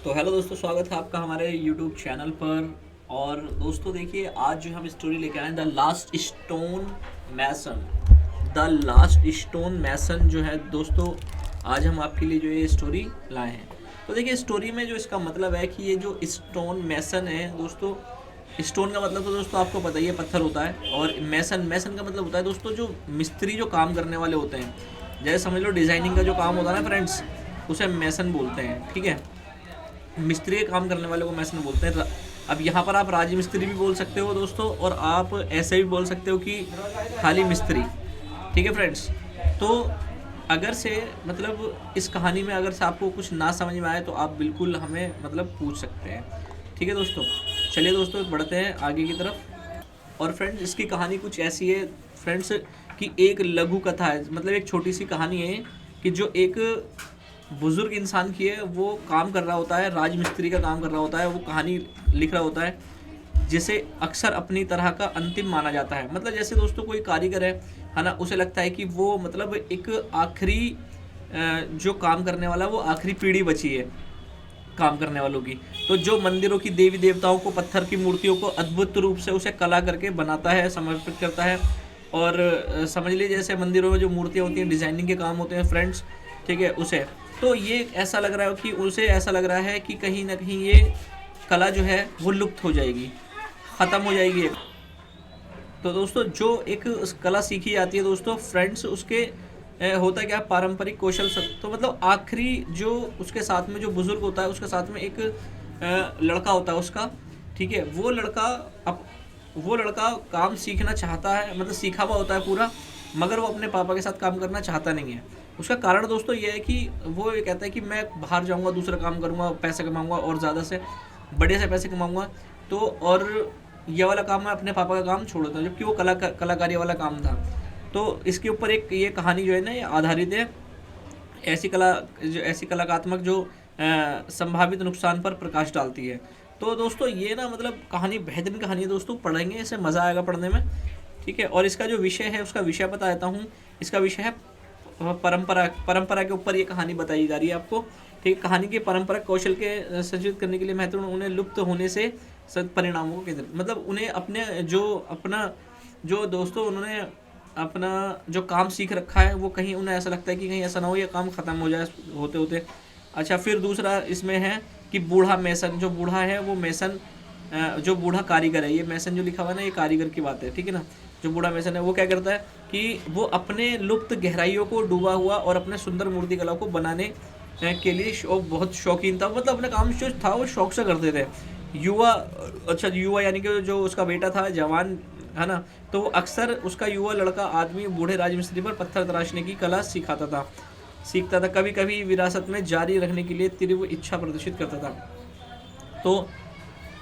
तो हेलो दोस्तों, स्वागत है आपका हमारे यूट्यूब चैनल पर। और दोस्तों देखिए, आज जो हम स्टोरी लेके आए हैं, the last stone mason. The last stone mason जो है दोस्तों, आज हम आपके लिए जो ये स्टोरी लाए हैं। तो देखिए, स्टोरी में जो इसका मतलब है कि ये जो स्टोन मैसन है दोस्तों, स्टोन का मतलब तो दोस्तों आपको पता ही है, पत्थर होता है। और मैसन मैसन का मतलब होता है दोस्तों जो मिस्त्री जो काम करने वाले होते हैं। जैसे समझ लो डिज़ाइनिंग का जो काम होता है ना फ्रेंड्स, उसे मैसन बोलते हैं। ठीक है, मिस्त्री के काम करने वाले को मैसन बोलते हैं। अब यहाँ पर आप राज मिस्त्री भी बोल सकते हो दोस्तों, और आप ऐसे भी बोल सकते हो कि खाली मिस्त्री। ठीक है फ्रेंड्स, तो अगर से मतलब इस कहानी में अगर से आपको कुछ ना समझ में आए तो आप बिल्कुल हमें मतलब पूछ सकते हैं। ठीक है दोस्तों, चलिए दोस्तों बढ़ते हैं आगे की तरफ। और फ्रेंड्स, इसकी कहानी कुछ ऐसी है फ्रेंड्स कि एक लघु कथा है, मतलब एक छोटी सी कहानी है कि जो एक बुजुर्ग इंसान की है, वो काम कर रहा होता है, राजमिस्त्री का काम कर रहा होता है, वो कहानी लिख रहा होता है, जिसे अक्सर अपनी तरह का अंतिम माना जाता है। मतलब जैसे दोस्तों कोई कारीगर है ना, उसे लगता है कि वो मतलब एक आखिरी जो काम करने वाला, वो आखिरी पीढ़ी बची है काम करने वालों की। तो जो मंदिरों की देवी देवताओं को, पत्थर की मूर्तियों को अद्भुत रूप से उसे कला करके बनाता है, समर्पित करता है। और समझ लीजिए जैसे मंदिरों में जो मूर्तियाँ होती हैं, डिज़ाइनिंग के काम होते हैं फ्रेंड्स, ठीक है, उसे तो ये ऐसा लग रहा है कि उसे ऐसा लग रहा है कि कहीं ना कहीं ये कला जो है वो लुप्त हो जाएगी, ख़त्म हो जाएगी। तो दोस्तों जो एक कला सीखी जाती है दोस्तों फ्रेंड्स, उसके होता क्या, पारंपरिक कौशल तो मतलब आखिरी जो उसके साथ में जो बुजुर्ग होता है, उसके साथ में एक लड़का होता है उसका। ठीक है, वो लड़का काम सीखना चाहता है, मतलब सीखा हुआ होता है पूरा, मगर वो अपने पापा के साथ काम करना चाहता नहीं है। उसका कारण दोस्तों ये है कि वो ये कहता है कि मैं बाहर जाऊंगा, दूसरा काम करूंगा, पैसे कमाऊंगा और ज़्यादा से बढ़िया से पैसे कमाऊंगा। तो और ये वाला काम मैं अपने पापा का काम छोड़ देता हूँ, जबकि वो कलाकारी वाला काम था। तो इसके ऊपर एक ये कहानी जो है ना, ये आधारित है ऐसी कलात्मक जो संभावित नुकसान पर प्रकाश डालती है। तो दोस्तों ये ना मतलब कहानी बेहतरीन कहानी है दोस्तों, पढ़ेंगे इसे, मज़ा आएगा पढ़ने में। ठीक है, और इसका जो विषय है, उसका विषय बता देता हूँ। इसका विषय है परंपरा। परंपरा के ऊपर ये कहानी बताई जा रही है आपको। ठीक है, कहानी के परंपरा कौशल के संचित करने के लिए महत्वपूर्ण, उन्हें लुप्त होने से परिणामों को केंद्रित, मतलब उन्हें अपना जो दोस्तों उन्होंने अपना जो काम सीख रखा है, वो कहीं उन्हें ऐसा लगता है कि कहीं ऐसा ना हो ये काम ख़त्म हो जाए होते होते। अच्छा, फिर दूसरा इसमें है कि बूढ़ा मैसन, जो बूढ़ा है वो मैसन, जो बूढ़ा कारीगर है, ये मैसन जो लिखा हुआ है ना, ये कारीगर की बात है। ठीक है ना, जो बूढ़ा मैसन है वो क्या करता है कि वो अपने लुप्त गहराइयों को डूबा हुआ और अपने सुंदर मूर्ति कला को बनाने के लिए बहुत शौकीन था। मतलब अपने काम जो था वो शौक से करते थे। युवा, अच्छा युवा यानी कि जो उसका बेटा था, जवान है ना, तो अक्सर उसका युवा लड़का आदमी बूढ़े राजमिस्त्री पर पत्थर तराशने की कला सीखता था, कभी कभी विरासत में जारी रखने के लिए तीव्र इच्छा प्रदर्शित करता था। तो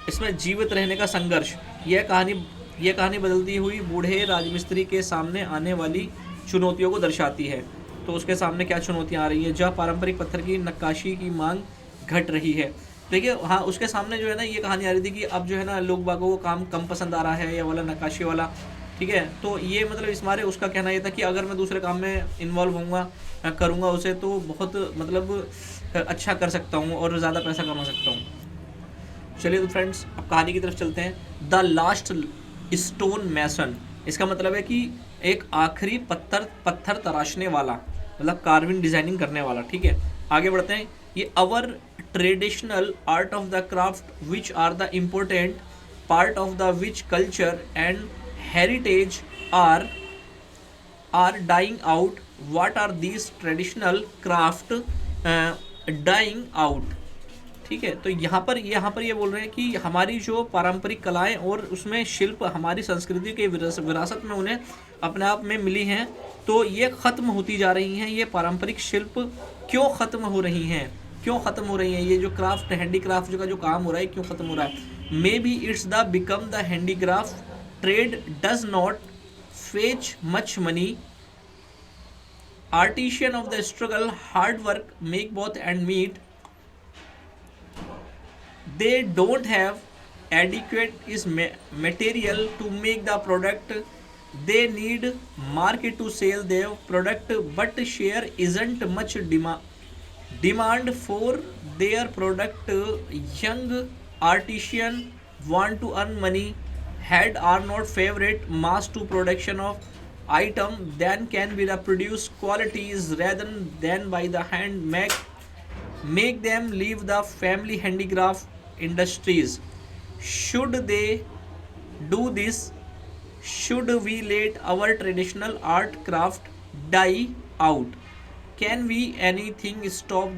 इसमें जीवित रहने का संघर्ष, यह कहानी बदलती हुई बूढ़े राजमिस्त्री के सामने आने वाली चुनौतियों को दर्शाती है। तो उसके सामने क्या चुनौतियां आ रही हैं, जहाँ पारंपरिक पत्थर की नक्काशी की मांग घट रही है। देखिए हाँ, उसके सामने जो है ना, ये कहानी आ रही थी कि अब जो है ना लोग बागों को काम कम पसंद आ रहा है, ये वाला नक्काशी वाला। ठीक है, तो ये मतलब इस मारे उसका कहना ये था कि अगर मैं दूसरे काम में इन्वॉल्व होऊंगा, करूँगा उसे, तो बहुत मतलब अच्छा कर सकता हूँ और ज़्यादा पैसा कमा सकता हूँ। चलिए तो फ्रेंड्स, अब कहानी की तरफ चलते हैं। द लास्ट स्टोन मैसन, इसका मतलब है कि एक आखिरी पत्थर तराशने वाला, मतलब कार्विंग डिजाइनिंग करने वाला। ठीक है, आगे बढ़ते हैं। ये our traditional art of the craft which are the important part of the which culture and heritage are dying out. What are these traditional craft dying out. ठीक है, तो यहाँ पर ये बोल रहे हैं कि हमारी जो पारंपरिक कलाएं और उसमें शिल्प हमारी संस्कृति के विरासत में उन्हें अपने आप में मिली हैं, तो ये ख़त्म होती जा रही हैं। ये पारंपरिक शिल्प क्यों ख़त्म हो रही हैं, ये जो क्राफ्ट, हैंडीक्राफ्ट जो काम हो रहा है, क्यों ख़त्म हो रहा है। Maybe it's the become the handicraft trade does not fetch much money. Artisan of the struggle hard work make both and meet. They don't have adequate is material to make the product. They need market to sell their product, but share isn't much demand for their product. Young artisan want to earn money, had are not favorite mass to production of item, then can be the produce qualities rather than by the hand make them leave the family handicraft industries. Should they do this? Should we let our traditional art craft die out? Can we anything stop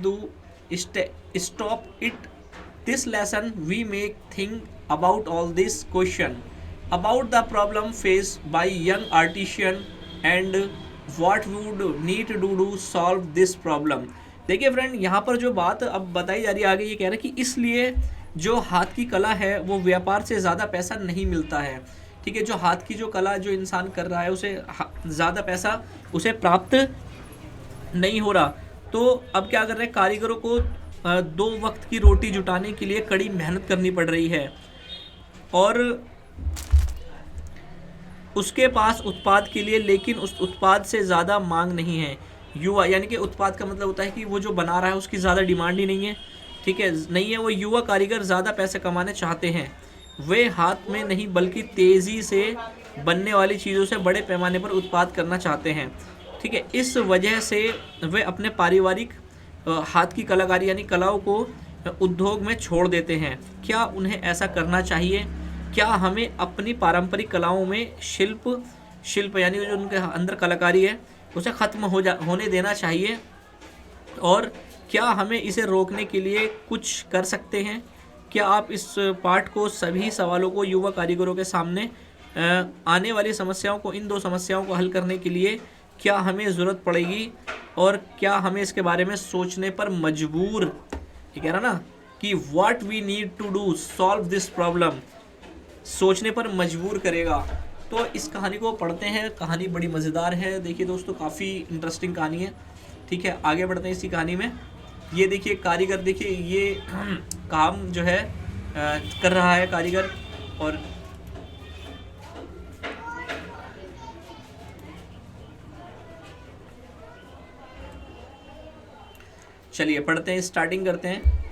it? This lesson we make think about all this question about the problem faced by young artisan and what we would need to do to solve this problem. देखिए friend, यहाँ पर जो बात अब बताई जा रही है आगे, ये कह रहा है कि इसलिए जो हाथ की कला है वो व्यापार से ज़्यादा पैसा नहीं मिलता है। ठीक है, जो हाथ की जो कला जो इंसान कर रहा है उसे ज़्यादा पैसा उसे प्राप्त नहीं हो रहा। तो अब क्या कर रहे हैं, कारीगरों को 2 वक्त की रोटी जुटाने के लिए कड़ी मेहनत करनी पड़ रही है और उसके पास उत्पाद के लिए, लेकिन उस उत्पाद से ज़्यादा मांग नहीं है। युवा, यानी कि उत्पाद का मतलब होता है कि वो जो बना रहा है उसकी ज़्यादा डिमांड ही नहीं है। ठीक है, नहीं है, वो युवा कारीगर ज़्यादा पैसे कमाने चाहते हैं। वे हाथ में नहीं बल्कि तेज़ी से बनने वाली चीज़ों से बड़े पैमाने पर उत्पाद करना चाहते हैं। ठीक है, इस वजह से वे अपने पारिवारिक हाथ की कलाकारी यानी कलाओं को उद्योग में छोड़ देते हैं। क्या उन्हें ऐसा करना चाहिए? क्या हमें अपनी पारंपरिक कलाओं में शिल्प यानी जो उनके अंदर कलाकारी है उसे ख़त्म होने देना चाहिए? और क्या हमें इसे रोकने के लिए कुछ कर सकते हैं? क्या आप इस पाठ को सभी सवालों को युवा कारीगरों के सामने आने वाली समस्याओं को, इन 2 समस्याओं को हल करने के लिए क्या हमें ज़रूरत पड़ेगी और क्या हमें इसके बारे में सोचने पर मजबूर, ये कह रहा ना कि what we need to do solve this problem, सोचने पर मजबूर करेगा। तो इस कहानी को पढ़ते हैं। कहानी बड़ी मज़ेदार है। देखिए दोस्तों, काफ़ी इंटरेस्टिंग कहानी है। ठीक है, आगे बढ़ते हैं इसी कहानी में। ये देखिए कारीगर, देखिए ये काम जो है कर रहा है कारीगर। और चलिए पढ़ते हैं, स्टार्टिंग करते हैं।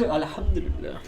अल्हम्दुलिल्लाह।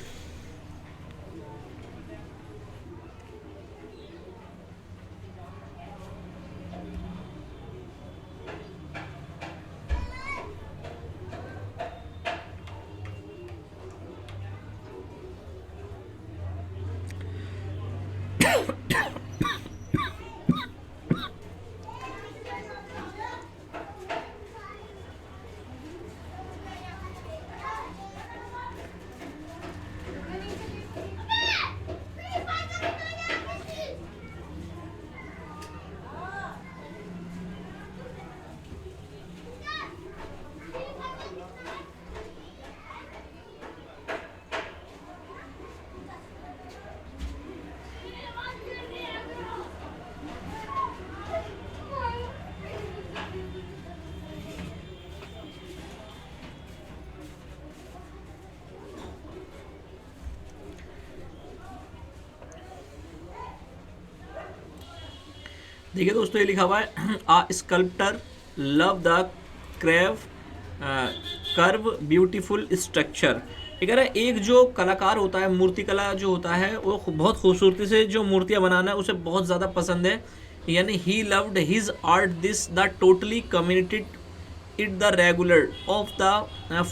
देखिए दोस्तों, ये लिखा हुआ है a sculptor love the curve beautiful structure. ये कह रहा है एक जो कलाकार होता है, मूर्ति कला जो होता है, वो बहुत खूबसूरती से जो मूर्तियाँ बनाना है उसे बहुत ज़्यादा पसंद है। यानी he loved his art this the totally communicated it the regular of the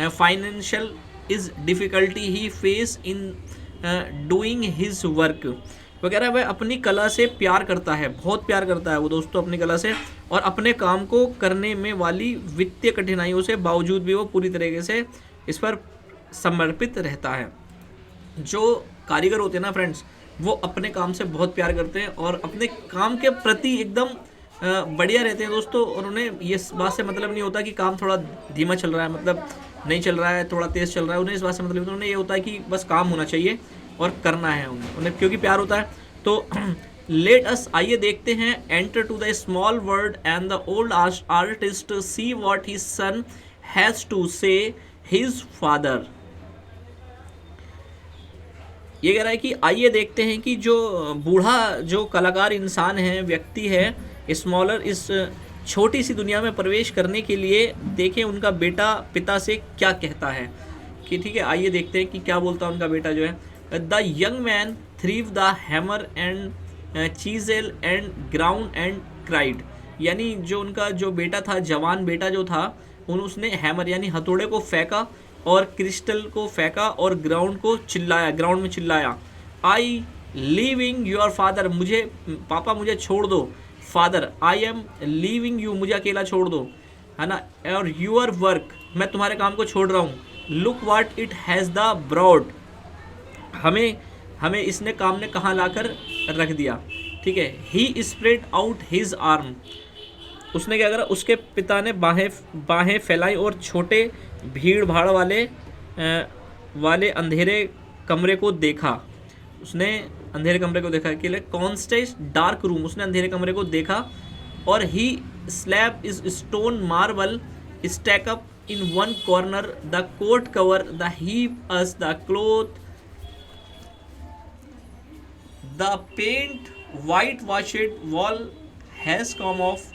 financial is difficulty he face in doing his work. वगैरह वह अपनी कला से प्यार करता है, बहुत प्यार करता है वो दोस्तों अपनी कला से, और अपने काम को करने में वाली वित्तीय कठिनाइयों से बावजूद भी वो पूरी तरीके से इस पर समर्पित रहता है। जो कारीगर होते हैं ना फ्रेंड्स, वो अपने काम से बहुत प्यार करते हैं और अपने काम के प्रति एकदम बढ़िया रहते हैं दोस्तों, और उन्हें ये इस बात से मतलब नहीं होता कि काम थोड़ा धीमा चल रहा है, मतलब नहीं चल रहा है, थोड़ा तेज़ चल रहा है, उन्हें इस बात से मतलब नहीं होता। उन्हें ये होता है कि बस काम होना चाहिए और करना है उन्हें क्योंकि प्यार होता है। तो लेट अस, आइए देखते हैं, enter to the small world and the old artist see what his son has to say his father. ये कह रहा है कि आइए देखते हैं कि जो बूढ़ा जो कलाकार इंसान है, व्यक्ति है, स्मॉलर, इस छोटी सी दुनिया में प्रवेश करने के लिए देखें उनका बेटा पिता से क्या कहता है। कि ठीक है, आइए देखते हैं कि क्या बोलता है उनका बेटा जो है। The young man threw the hammer and chisel and ground and cried. यानी जो उनका जो बेटा था, जवान बेटा जो था, उसने हैमर यानी हथौड़े को फेंका और क्रिस्टल को फेंका और ग्राउंड को चिल्लाया, ग्राउंड में चिल्लाया, आई लीविंग योर फादर, मुझे पापा मुझे छोड़ दो, father I am leaving you, मुझे अकेला छोड़ दो, है ना, और यूर वर्क, मैं तुम्हारे काम को छोड़ रहा हूँ, look what it has the broad, हमें इसने काम ने कहाँ लाकर रख दिया। ठीक है, ही स्प्रेड आउट हिज आर्म, उसने क्या करा, उसके पिता ने बाहें फैलाई और छोटे भीड़ भाड़ वाले अंधेरे कमरे को देखा। उसने अंधेरे कमरे को देखा कि कॉन्स्टेंट डार्क रूम, उसने अंधेरे कमरे को देखा, और he slab is stone marble stack up in one corner, the coat cover the heap as the cloth, the paint white washed wall has come off,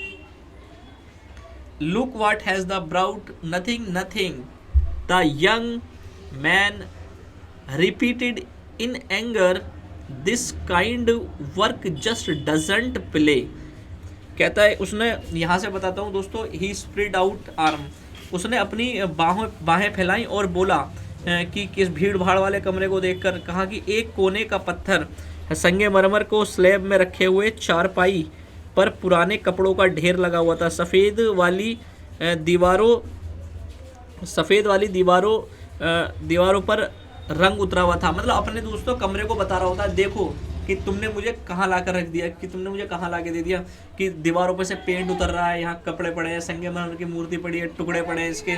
look what has the brought, nothing, nothing, the young man repeated in anger, this kind work just doesn't play। कहता है, उसने यहाँ से बताता हूँ दोस्तों, he spread out arm, उसने अपनी बाहें फैलाई और बोला कि किस भीड़ भाड़ वाले कमरे को देखकर कहा कि एक कोने का पत्थर, संगे मरमर को स्लैब में रखे हुए चारपाई पर पुराने कपड़ों का ढेर लगा हुआ था, सफ़ेद वाली दीवारों पर रंग उतरा हुआ था। मतलब अपने दोस्तों कमरे को बता रहा होता है, देखो कि तुमने मुझे कहाँ ला कर रख दिया, कि तुमने मुझे कहाँ ला के दे दिया, कि दीवारों पर से पेंट उतर रहा है, यहाँ कपड़े पड़े हैं, संगमरमर की मूर्ति पड़ी है, टुकड़े पड़े हैं इसके,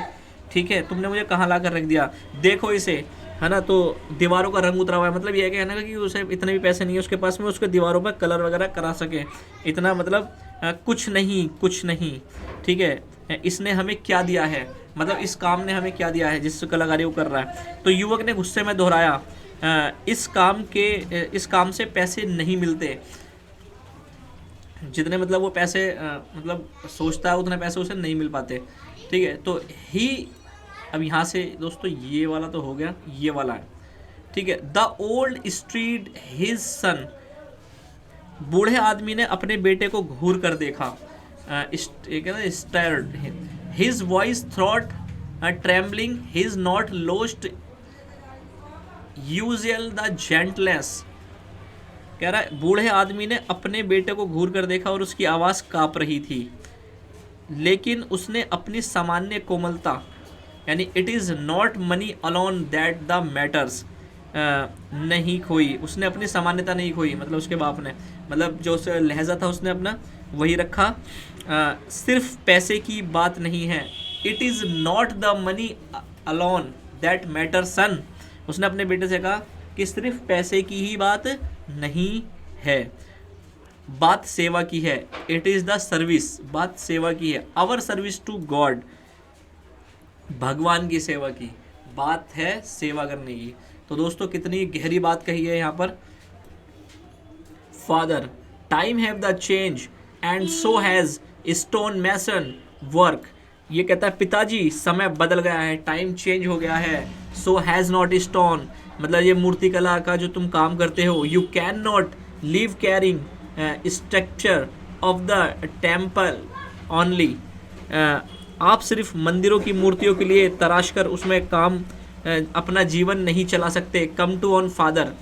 ठीक है, तुमने मुझे कहाँ ला कर रख दिया, देखो इसे, है ना। तो दीवारों का रंग उतरा हुआ है, मतलब ये कहना है कि उसे इतने भी पैसे नहीं है उसके पास में उसके दीवारों पर कलर वगैरह करा सके, इतना मतलब कुछ नहीं, ठीक है। इसने हमें क्या दिया है, मतलब इस काम ने हमें क्या दिया है जिस कलाकारी वो कर रहा है। तो युवक ने गुस्से में दोहराया, इस काम से पैसे नहीं मिलते, जितने मतलब वो पैसे मतलब सोचता है उतने पैसे उसे नहीं मिल पाते, ठीक है। तो ही, अब यहाँ से दोस्तों ये वाला तो हो गया, ये वाला है, ठीक है। The old street his son, बूढ़े आदमी ने अपने बेटे को घूर कर देखा, stared, his voice throat trembling, his not lost usual the gentleness. कह रहा है बूढ़े आदमी ने अपने बेटे को घूर कर देखा और उसकी आवाज़ काँप रही थी, लेकिन उसने अपनी सामान्य कोमलता, यानी it is not money alone that the matters, नहीं खोई, उसने अपनी सामान्यता नहीं खोई, मतलब उसके बाप ने, मतलब जो उसे लहजा था उसने अपना वही रखा। सिर्फ पैसे की बात नहीं है, it is not the money alone that matter son, उसने अपने बेटे से कहा कि सिर्फ पैसे की ही बात नहीं है, बात सेवा की है, इट इज़ द सर्विस, बात सेवा की है, आवर सर्विस टू गॉड, भगवान की सेवा की बात है, सेवा करने की। तो दोस्तों कितनी गहरी बात कही है यहाँ पर। Father, time have the change and so has stone mason work, ये कहता है पिताजी समय बदल गया है, टाइम चेंज हो गया है, सो हैज़ नॉट स्टोन, मतलब ये मूर्ति कला का जो तुम काम करते हो, you can not leave carrying structure of the temple only, आप सिर्फ मंदिरों की मूर्तियों के लिए तराश कर उसमें काम अपना जीवन नहीं चला सकते, कम टू ऑन फादर।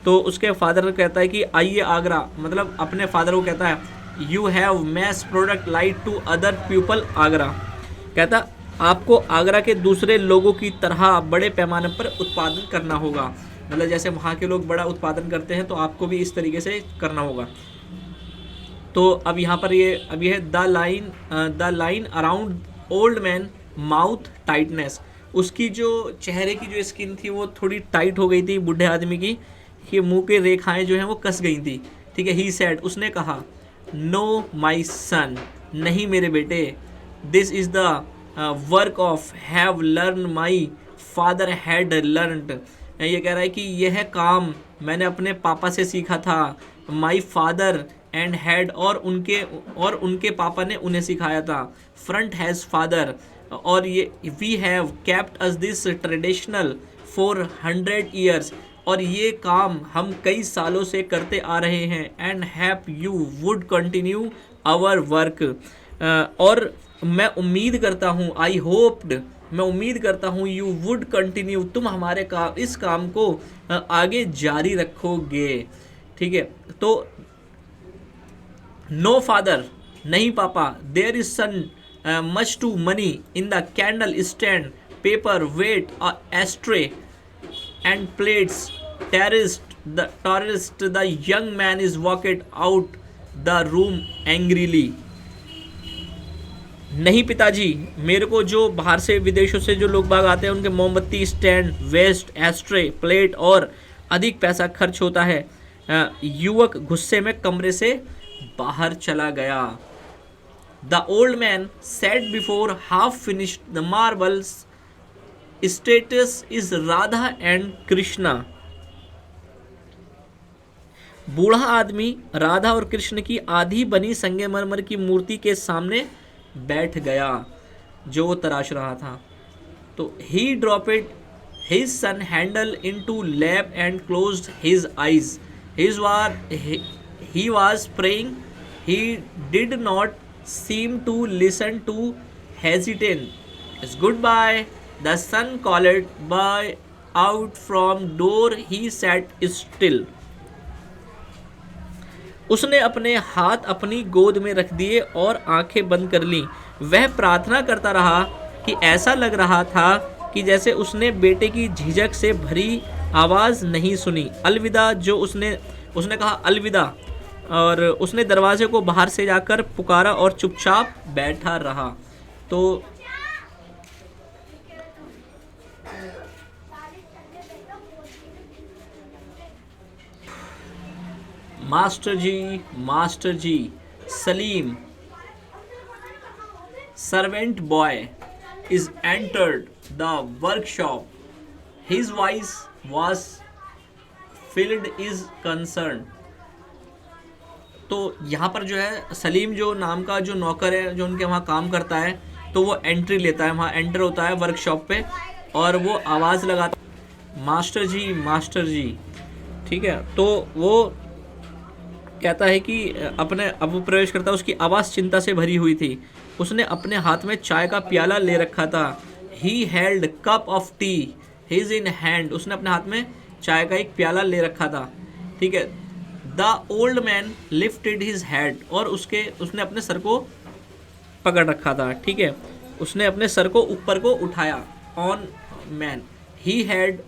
तो उसके फादर कहता है कि आइए आगरा, मतलब अपने फादर को कहता है you have mass product like to other people Agra, कहता आपको आगरा के दूसरे लोगों की तरह बड़े पैमाने पर उत्पादन करना होगा, मतलब जैसे वहाँ के लोग बड़ा उत्पादन करते हैं तो आपको भी इस तरीके से करना होगा। तो अब यहाँ पर ये अभी है the line around old man mouth tightness. उसकी जो चेहरे की जो स्किन थी वो थोड़ी टाइट हो गई थी बूढ़े आदमी की, कि मुंह के रेखाएं जो हैं वो कस गई थी। ठीक है, ही सेड, उसने कहा, नो माई सन, नहीं मेरे बेटे, this is the work of have learn my father had learned. ये कह रहा है कि यह काम मैंने अपने पापा से सीखा था, माई फादर एंड हैड, और उनके पापा ने उन्हें सिखाया था, फ्रंट हैज़ फादर, और ये we have kept us this traditional for 100 years, और ये काम हम कई सालों से करते आ रहे हैं, and hope you would continue our work, और मैं उम्मीद करता हूँ, आई होप्ड, मैं उम्मीद करता हूँ, यू वुड कंटिन्यू, तुम हमारे काम, इस काम को आगे जारी रखोगे। ठीक है, तो नो फादर, नहीं पापा, there is son much to money in the candle stand, paper weight ashtray and plates terraced the young man is walked out the room angrily। नहीं पिताजी, मेरे को जो बाहर से विदेशों से जो लोग बाग आते हैं उनके मोमबत्ती स्टैंड, वेस्ट, एस्ट्रे, प्लेट और अधिक पैसा खर्च होता है। युवक गुस्से में कमरे से बाहर चला गया। The old man set before half finished the marbles status is Radha and Krishna. बूढ़ा आदमी राधा और कृष्ण की आधी बनी संगमरमर की मूर्ति के सामने बैठ गया जो वो तराश रहा था। तो he dropped his son handle into lap and closed his eyes. He was praying, he did not seem to listen to hesitant. It's good बाय। The son called by out from door, he sat still। उसने अपने हाथ अपनी गोद में रख दिए और आंखें बंद कर लीं। वह प्रार्थना करता रहा कि ऐसा लग रहा था कि जैसे उसने बेटे की झिझक से भरी आवाज़ नहीं सुनी। अलविदा, जो उसने कहा अलविदा, और उसने दरवाजे को बाहर से जाकर पुकारा और चुपचाप बैठा रहा। तो master ji, Salim servant boy is entered the workshop. His voice was filled is concern। तो यहाँ पर जो है सलीम जो नाम का जो नौकर है जो उनके वहाँ काम करता है, तो वो एंट्री लेता है, वहाँ एंटर होता है वर्कशॉप पे, और वो आवाज़ लगाता, मास्टर जी। ठीक है, तो वो कहता है कि अब वो प्रवेश करता है, उसकी आवाज़ चिंता से भरी हुई थी। उसने अपने हाथ में चाय का प्याला ले रखा था। He held cup of T his in hand. उसने अपने हाथ में चाय का एक प्याला ले रखा था। ठीक है, the old man lifted his head, और उसने अपने सर को पकड़ रखा था। ठीक है, उसने अपने सर को ऊपर को उठाया। On man, he had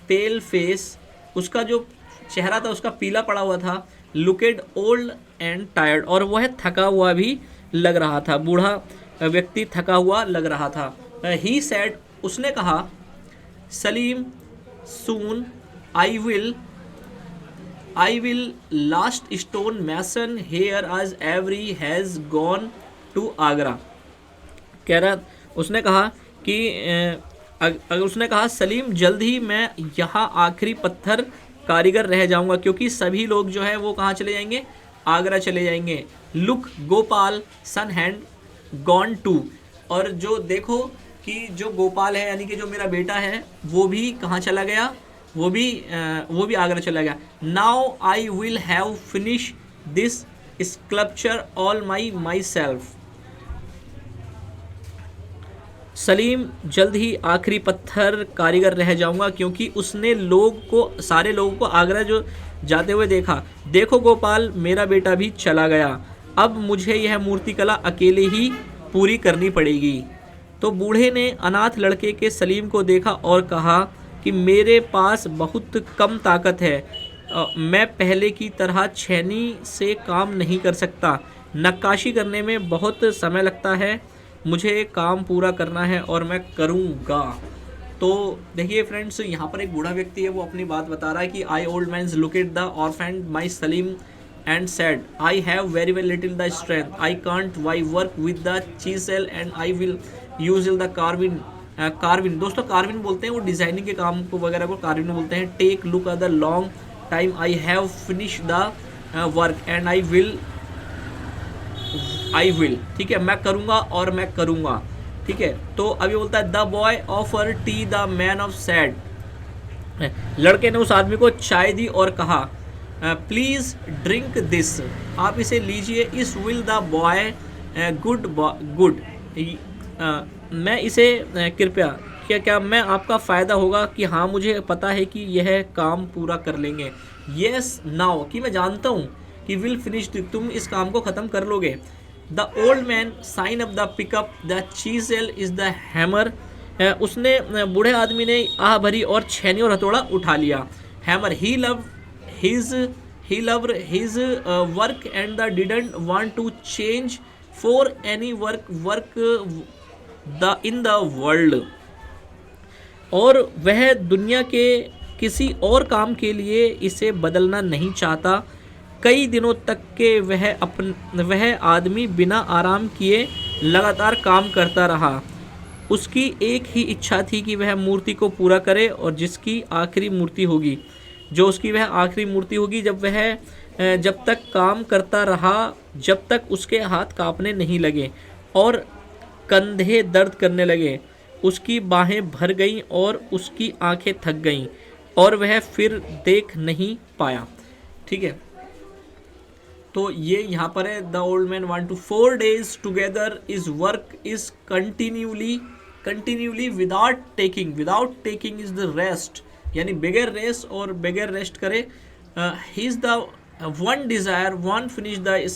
pale face, उसका जो चेहरा था उसका पीला पड़ा हुआ था। लुकेड ओल्ड एंड टायर्ड, और वह थका हुआ भी लग रहा था, बूढ़ा व्यक्ति थका हुआ लग रहा था। ही सेड, उसने कहा, Salim soon I will last stone mason here as every has gone to Agra. कह रहा, उसने कहा कि उसने कहा सलीम, जल्द ही मैं यहाँ आखिरी पत्थर कारीगर रह जाऊंगा, क्योंकि सभी लोग जो है वो कहाँ चले जाएंगे, आगरा चले जाएंगे। Look Gopal son hand gone to, और जो देखो कि जो गोपाल है यानी कि जो मेरा बेटा है वो भी कहाँ चला गया, वो भी आगरा चला गया। Now I will have finish this sculpture all my self. Salim, जल्द ही आखिरी पत्थर कारीगर रह जाऊंगा, क्योंकि उसने सारे लोगों को आगरा जो जाते हुए देखा। देखो गोपाल, मेरा बेटा भी चला गया, अब मुझे यह मूर्तिकला अकेले ही पूरी करनी पड़ेगी। तो बूढ़े ने अनाथ लड़के के सलीम को देखा और कहा कि मेरे पास बहुत कम ताकत है, मैं पहले की तरह छेनी से काम नहीं कर सकता। नक्काशी करने में बहुत समय लगता है, मुझे काम पूरा करना है और मैं करूँगा। तो देखिए फ्रेंड्स, यहाँ पर एक बूढ़ा व्यक्ति है, वो अपनी बात बता रहा है कि I old man look at the orphan my Salim and said I have very very little the strength, I can't why work with the chisel and I will use the carving. Carving दोस्तों, carving बोलते हैं वो designing के काम को वगैरह को carving बोलते हैं। Take look at the long time I have finish the work and I will, ठीक है, मैं करूँगा और मैं करूँगा, ठीक है। तो अभी बोलता है the boy offer T the man of sad, लड़के ने उस आदमी को चाय दी और कहा प्लीज ड्रिंक दिस, आप इसे लीजिए। इस विल द बॉय गुड, मैं इसे कृपया, क्या मैं आपका फ़ायदा होगा कि हाँ मुझे पता है कि यह काम पूरा कर लेंगे। येस नाउ, कि मैं जानता हूँ कि विल फिनिश, तुम इस काम को ख़त्म कर लोगे। The old man sign up the pickup the chisel is the hammer, उसने बूढ़े आदमी ने आह भरी और छेनी और हथौड़ा उठा लिया। Hammer, he loved his work and the didn't want to change for any work the in the world, और वह दुनिया के किसी और काम के लिए इसे बदलना नहीं चाहता। कई दिनों तक के वह आदमी बिना आराम किए लगातार काम करता रहा। उसकी एक ही इच्छा थी कि वह मूर्ति को पूरा करे, और जिसकी आखिरी मूर्ति होगी, जो उसकी वह आखिरी मूर्ति होगी। जब तक काम करता रहा, जब तक उसके हाथ कांपने नहीं लगे और कंधे दर्द करने लगे, उसकी बाहें भर गईं और उसकी आंखें थक गईं, और वह फिर देख नहीं पाया, ठीक है। तो ये यहाँ पर है the old man want to 4 days together is work is continuously without taking is the rest, यानी बगैर रेस्ट और बगैर रेस्ट करे। He is the one desire one finish the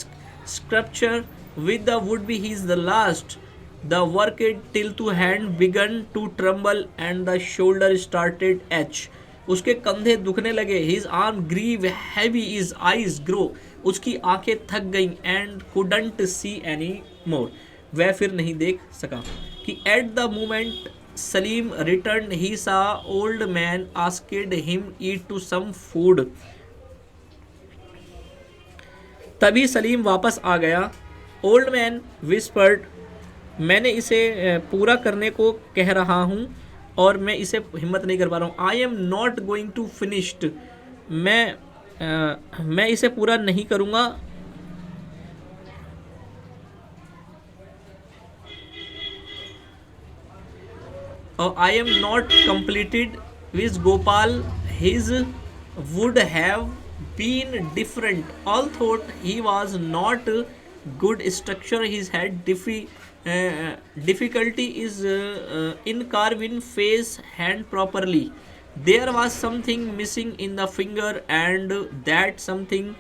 sculpture with the wood be he is the last the work it till to hand began to tremble and the shoulder started ache, उसके कंधे दुखने लगे। His arm grew heavy, his eyes grow, उसकी आंखें थक गईं। And couldn't see any more, वह फिर नहीं देख सका। कि at the moment Salim return he saw old man asked him eat to some food, तभी सलीम वापस आ गया। ओल्ड मैन विस्पर्ड, मैंने इसे पूरा करने को कह रहा हूँ और मैं इसे हिम्मत नहीं कर पा रहा हूँ। I am not going to finished, मैं इसे पूरा नहीं करूँगा। और I am not completed with Gopal, his would have been different all thought he was not good structure, his had difficulty is in carving face hand properly, there was something missing in the finger and that something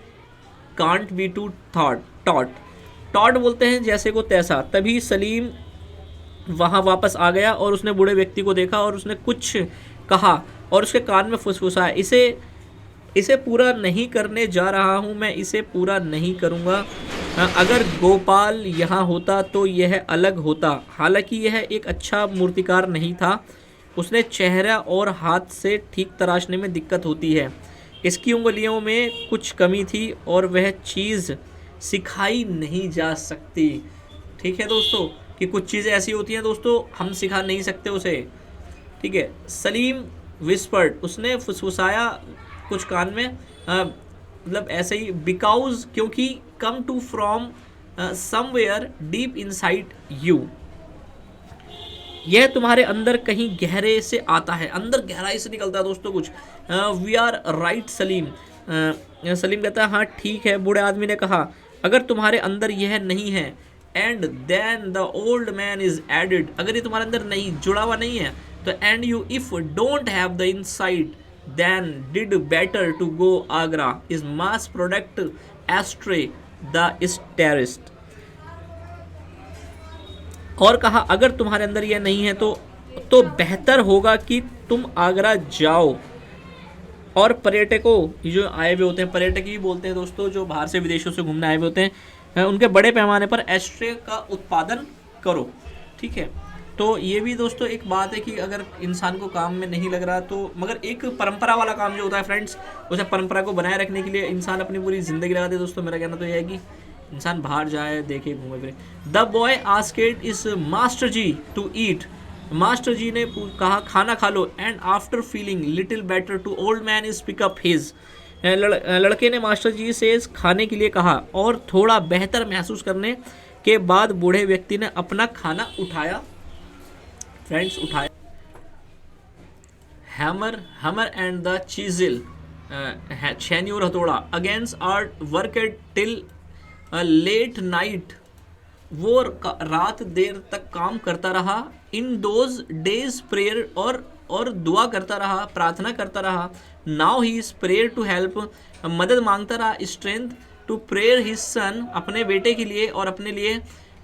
can't be taught बोलते हैं जैसे को तैसा। तभी सलीम वहाँ वापस आ गया और उसने बूढ़े व्यक्ति को देखा और उसने कुछ कहा और उसके कान में फुसफुसाया, इसे पूरा नहीं करने जा रहा हूँ, मैं इसे पूरा नहीं करूँगा। अगर गोपाल यहाँ होता तो यह अलग होता। हालांकि यह एक अच्छा मूर्तिकार नहीं था, उसने चेहरा और हाथ से ठीक तराशने में दिक्कत होती है, इसकी उंगलियों में कुछ कमी थी और वह चीज़ सिखाई नहीं जा सकती। ठीक है दोस्तों, कि कुछ चीज़ें ऐसी होती हैं दोस्तों हम सिखा नहीं सकते उसे, ठीक है। सलीम विस्पर्ड, उसने फुसफुसाया कुछ कान में, मतलब ऐसे ही, बिकॉज क्योंकि, come to from somewhere deep inside you, यह तुम्हारे अंदर कहीं गहरे से आता है, अंदर गहराई से निकलता है दोस्तों कुछ। We are right Salim, Salim कहता है हाँ ठीक है। बूढ़े आदमी ने कहा अगर तुम्हारे अंदर यह नहीं है, and then the old man is added, अगर ये तुम्हारे अंदर नहीं जुड़ा हुआ नहीं है तो, and you if don't have the insight then did better to go Agra is mass product astray the starist, और कहा अगर तुम्हारे अंदर यह नहीं है तो बेहतर होगा कि तुम आगरा जाओ। और पर्यटकों जो आए हुए होते हैं, पर्यटक ही बोलते हैं दोस्तों जो बाहर से विदेशों से घूमने आए हुए होते हैं, उनके बड़े पैमाने पर एस्ट्रे का उत्पादन करो। ठीक है, तो ये भी दोस्तों एक बात है कि अगर इंसान को काम में नहीं लग रहा तो, मगर एक परंपरा वाला काम जो होता है फ्रेंड्स, उसे परंपरा को बनाए रखने के लिए इंसान अपनी पूरी ज़िंदगी लगा दे। दोस्तों मेरा कहना तो ये है कि इंसान बाहर जाए, देखे, घूमे फिरे। The boy asked his master ji to eat. Master ji ने कहा खाना खा लो। And after feeling little better to old man is pick up his. लड़के ने मास्टर जी से खाने के लिए कहा और थोड़ा बेहतर महसूस करने के बाद बूढ़े व्यक्ति ने अपना खाना उठाया। फ्रेंड्स उठाया। हैमर एंड द चीजिल, छेनी और हथौड़ा, against art work till late night. वो रात देर तक काम करता रहा। इन दोज डेज प्रेयर, और दुआ करता रहा, प्रार्थना करता रहा। Now he is prayer to help, मदद मांगता रहा। Strength to prayer his son, अपने बेटे के लिए और अपने लिए,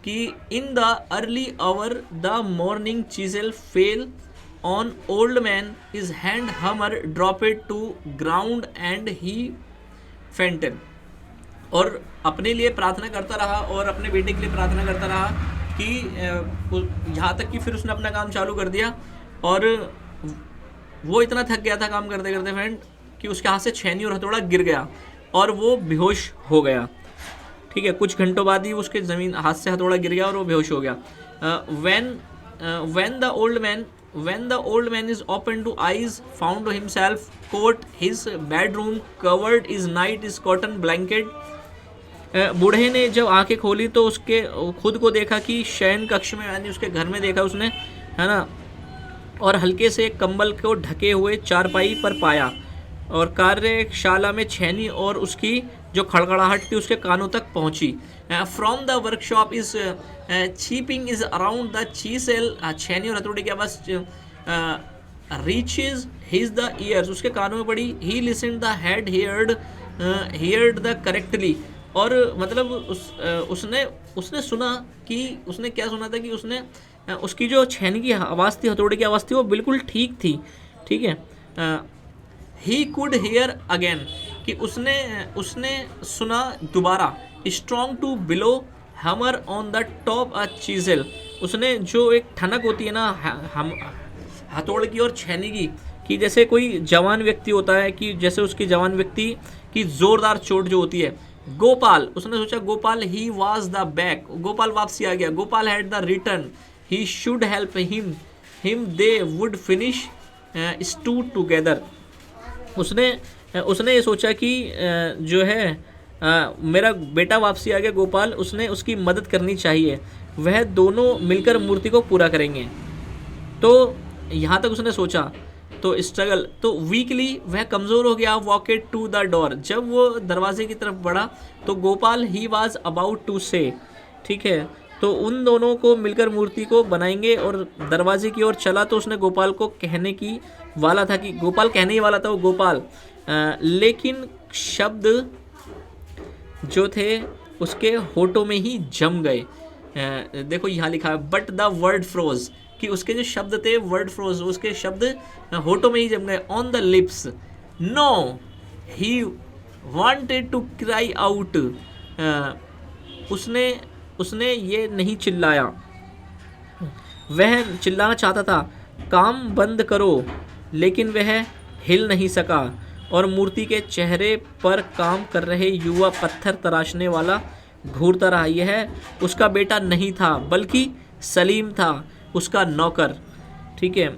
कि in the early hour the morning chisel fell on old man, his hand hammer drop it to ground and he fainted. और अपने लिए प्रार्थना करता रहा और अपने बेटे के लिए प्रार्थना करता रहा कि यहाँ तक कि फिर उसने अपना काम चालू कर दिया और वो इतना थक गया था काम करते करते फ्रेंड कि उसके हाथ से छेनी और हथौड़ा गिर गया और वो बेहोश हो गया। ठीक है, कुछ घंटों बाद ही उसके ज़मीन हाथ से हथौड़ा गिर गया और वो बेहोश हो गया। when the old man is open to eyes, found himself caught his bedroom covered his night is cotton blanket। बूढ़े ने जब आंखें खोली तो उसके खुद को देखा कि शयन कक्ष में, यानी उसके घर में देखा उसने, है ना, और हल्के से कंबल को ढके हुए चारपाई पर पाया। और कार्यशाला में छेनी और उसकी जो खड़खड़ाहट थी उसके कानों तक पहुंची। From the workshop is chipping is around the chisel, छेनी और हथौड़े के आवाज रीचेज हिज द ईयर्स, उसके कानों में पड़ी। ही listen the head heard the correctly, और मतलब उसने सुना कि उसने क्या सुना था कि उसने उसकी जो छेनी की आवाज़ थी, हथौड़े की आवाज़ थी, वो बिल्कुल ठीक थी। ठीक है, ही कुड हेयर अगेन, कि उसने सुना दोबारा। स्ट्रॉन्ग टू बिलो हमर on the top a chisel, उसने जो एक ठनक होती है ना हम हथौड़े की और छेनी की, कि जैसे कोई जवान व्यक्ति होता है कि जैसे उसकी जवान व्यक्ति की ज़ोरदार चोट जो होती है। गोपाल, उसने सोचा Gopal, he was the back, Gopal वापसी आ गया। Gopal had the return, he should help him they would finish stew together. उसने ये सोचा कि जो है मेरा बेटा वापसी आ गया गोपाल, उसने उसकी मदद करनी चाहिए, वह दोनों मिलकर मूर्ति को पूरा करेंगे। तो यहाँ तक उसने सोचा। तो स्ट्रगल, तो वीकली वह कमज़ोर हो गया। वॉकेट टू द डोर, जब वो दरवाजे की तरफ बढ़ा तो Gopal he was about to say, ठीक है, तो उन दोनों को मिलकर मूर्ति को बनाएंगे, और दरवाजे की ओर चला तो उसने गोपाल को कहने की वाला था कि गोपाल कहने ही वाला था वो गोपाल, लेकिन शब्द जो थे उसके होठों में ही जम गए। देखो यहाँ लिखा है बट द वर्ड फ्रोज, कि उसके जो शब्द थे वर्ड फ्रोज, उसके शब्द होठों में ही जम गए। On the lips no he wanted to cry out, उसने ये नहीं चिल्लाया, वह चिल्लाना चाहता था काम बंद करो, लेकिन वह हिल नहीं सका। और मूर्ति के चेहरे पर काम कर रहे युवा पत्थर तराशने वाला घूरता रहा। यह उसका बेटा नहीं था बल्कि सलीम था, उसका नौकर। ठीक है,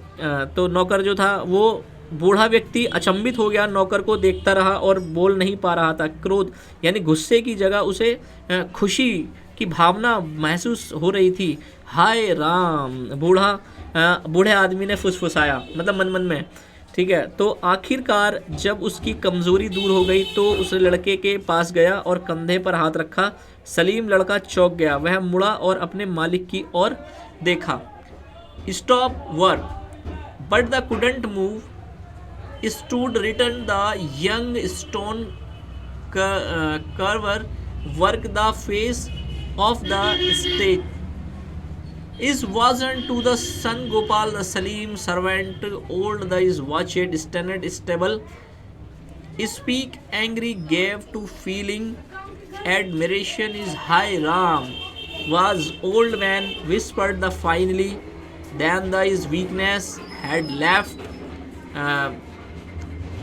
तो नौकर जो था वो बूढ़ा व्यक्ति अचंभित हो गया, नौकर को देखता रहा और बोल नहीं पा रहा था। क्रोध यानी गुस्से की जगह उसे खुशी की भावना महसूस हो रही थी। हाय राम, बूढ़े आदमी ने फुसफुसाया, मतलब मन मन में। ठीक है, तो आखिरकार जब उसकी कमज़ोरी दूर हो गई तो उस लड़के के पास गया और कंधे पर हाथ रखा। सलीम लड़का चौंक गया, वह मुड़ा और अपने मालिक की ओर देखा। Stop work but the couldn't move, stood return the young stone carver, work the face of the stage. Is wasn't to the son Gopal the Salim servant old the is watched stand stable, speak angry gave to feeling admiration is high. Ram was old man whispered the finally. Then the his weakness had left. Uh,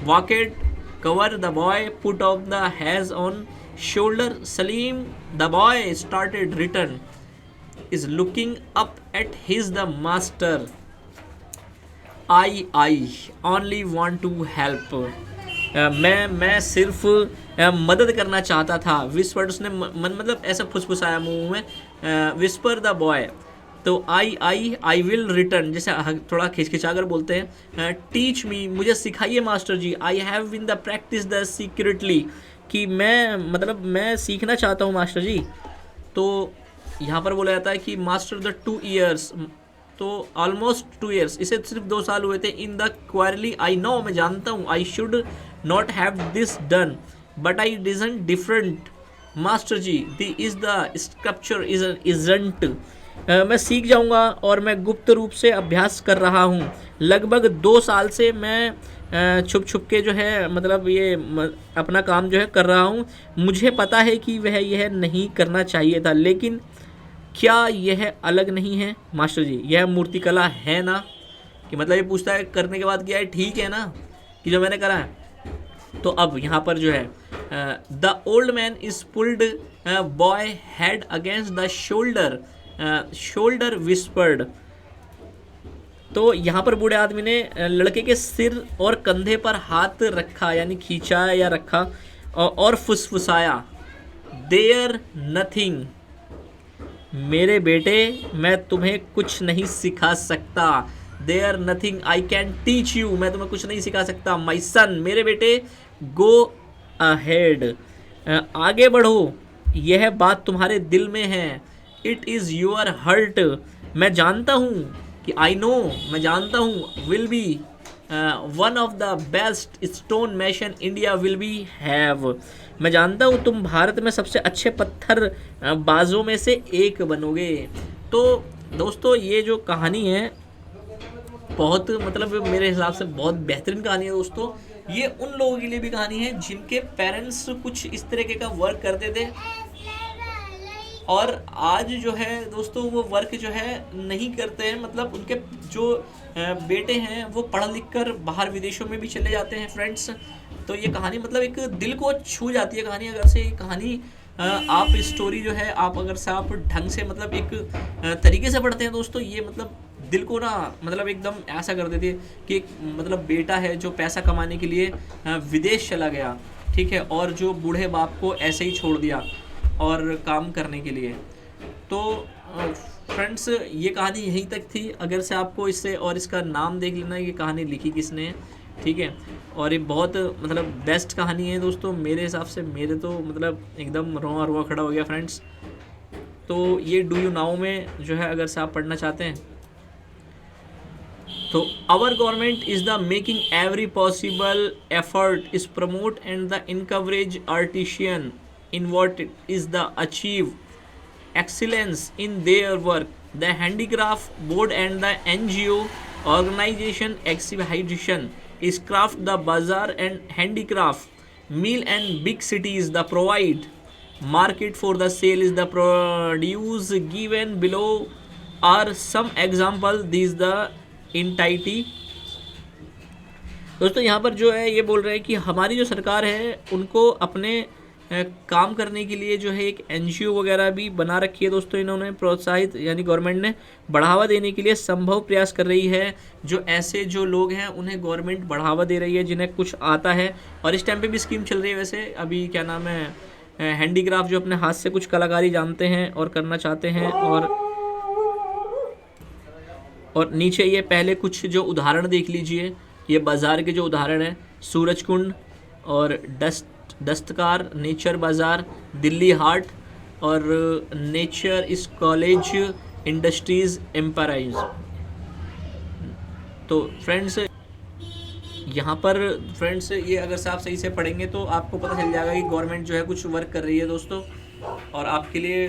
Walked, cover the boy, put off the hands on shoulder. Salim, the boy started return, is looking up at his the master. I only want to help. मैं सिर्फ मदद करना चाहता था. Whispered, उसने मतलब ऐसा फुसफुसाया मुंह में. विस्पर द बॉय, तो आई विल रिटर्न, जैसे थोड़ा खिचखिचा कर बोलते हैं. टीच मी, मुझे सिखाइए master ji. I have in the practice the secretly, कि मैं सीखना चाहता हूँ मास्टर जी. तो यहाँ पर बोला जाता है कि मास्टर द 2 years, तो ऑलमोस्ट 2 years, इसे सिर्फ 2 साल हुए थे. इन द क्वारली, आई नो, मैं जानता हूँ. I should not have this done, but I didn't different master ji. The is the sculpture isn't. मैं सीख जाऊंगा और मैं गुप्त रूप से अभ्यास कर रहा हूँ. लगभग 2 साल से मैं छुप छुप के जो है मतलब ये अपना काम जो है कर रहा हूँ. मुझे पता है कि वह यह नहीं करना चाहिए था, लेकिन क्या यह अलग नहीं है मास्टर जी? यह मूर्तिकला है ना? कि मतलब ये पूछता है करने के बाद क्या है, ठीक है ना कि जो मैंने करा है. तो अब यहाँ पर जो है the old man is pulled boy head against the shoulder whispered. तो यहाँ पर बूढ़े आदमी ने लड़के के सिर और कंधे पर हाथ रखा, यानी खींचा या रखा, और फुसफुसाया. देयर नथिंग, मेरे बेटे मैं तुम्हें कुछ नहीं सिखा सकता. There nothing I can teach you, मैं तुम्हें कुछ नहीं सिखा सकता. माई सन, मेरे बेटे, गो अहेड, आगे बढ़ो, यह बात तुम्हारे दिल में है. इट इज़ योर हर्ट, मैं जानता हूँ कि आई नो, मैं जानता हूँ. Will be one of the best stone mason India will be have, मैं जानता हूँ तुम भारत में सबसे अच्छे पत्थर बाजों में से एक बनोगे. तो दोस्तों ये जो कहानी है बहुत मतलब मेरे हिसाब से बहुत बेहतरीन कहानी है दोस्तों. ये उन लोगों के लिए भी कहानी है जिनके पेरेंट्स कुछ इस तरीके का वर्क करते थे और आज जो है दोस्तों वो वर्क जो है नहीं करते हैं. मतलब उनके जो बेटे हैं वो पढ़ लिख कर बाहर विदेशों में भी चले जाते हैं फ्रेंड्स. तो ये कहानी मतलब एक दिल को छू जाती है कहानी. अगर से ये कहानी आप स्टोरी जो है आप अगर से आप ढंग से मतलब एक तरीके से पढ़ते हैं दोस्तों, ये मतलब दिल को ना मतलब एकदम ऐसा कर देती है कि एक मतलब बेटा है जो पैसा कमाने के लिए विदेश चला गया, ठीक है, और जो बूढ़े बाप को ऐसे ही छोड़ दिया और काम करने के लिए. तो फ्रेंड्स ये कहानी यहीं तक थी. अगर से आपको इससे और इसका नाम देख लेना ये कहानी लिखी किसने है, ठीक है. और ये बहुत मतलब बेस्ट कहानी है दोस्तों मेरे हिसाब से. मेरे तो मतलब एकदम रोआ रोआ खड़ा हो गया फ्रेंड्स. तो ये डू यू नाउ में जो है अगर से आप पढ़ना चाहते हैं तो our government is the making every possible effort is promote and the encourage artisan in what is the achieve excellence in their work. The handicraft board and the NGO organization exhibition is craft the bazaar and handicraft meal and big cities the provide market for the sale is the produce given below are some example. These the entirety. दोस्तों यहाँ पर जो है ये बोल रहे हैं कि हमारी जो सरकार है उनको अपने काम करने के लिए जो है एक NGO वगैरह भी बना रखी है दोस्तों. इन्होंने प्रोत्साहित यानी गवर्नमेंट ने बढ़ावा देने के लिए संभव प्रयास कर रही है. जो ऐसे जो लोग हैं उन्हें गवर्नमेंट बढ़ावा दे रही है जिन्हें कुछ आता है. और इस टाइम पे भी स्कीम चल रही है वैसे अभी क्या नाम है हैंडीक्राफ्ट, जो अपने हाथ से कुछ कलाकारी जानते हैं और करना चाहते हैं. और नीचे ये पहले कुछ जो उदाहरण देख लीजिए. ये बाज़ार के जो उदाहरण हैं सूरजकुंड और दस्तकार, नेचर बाज़ार, दिल्ली हाट और नेचर इस कॉलेज इंडस्ट्रीज़ एम्पाराइज. तो फ्रेंड्स यहाँ पर फ्रेंड्स ये अगर से आप सही से पढ़ेंगे तो आपको पता चल जाएगा कि गवर्नमेंट जो है कुछ वर्क कर रही है दोस्तों और आपके लिए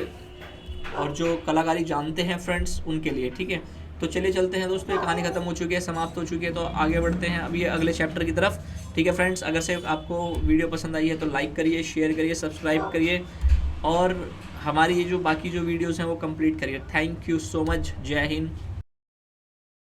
और जो कलाकारी जानते हैं फ्रेंड्स उनके लिए, ठीक है. तो चलिए चलते हैं दोस्तों. ये कहानी ख़त्म हो चुकी है, समाप्त हो चुकी है. तो आगे बढ़ते हैं अब ये अगले चैप्टर की तरफ, ठीक है फ्रेंड्स. अगर से आपको वीडियो पसंद आई है तो लाइक करिए, शेयर करिए, सब्सक्राइब करिए और हमारी ये जो बाकी जो वीडियोस हैं वो कंप्लीट करिए। Thank you so much. जय हिंद।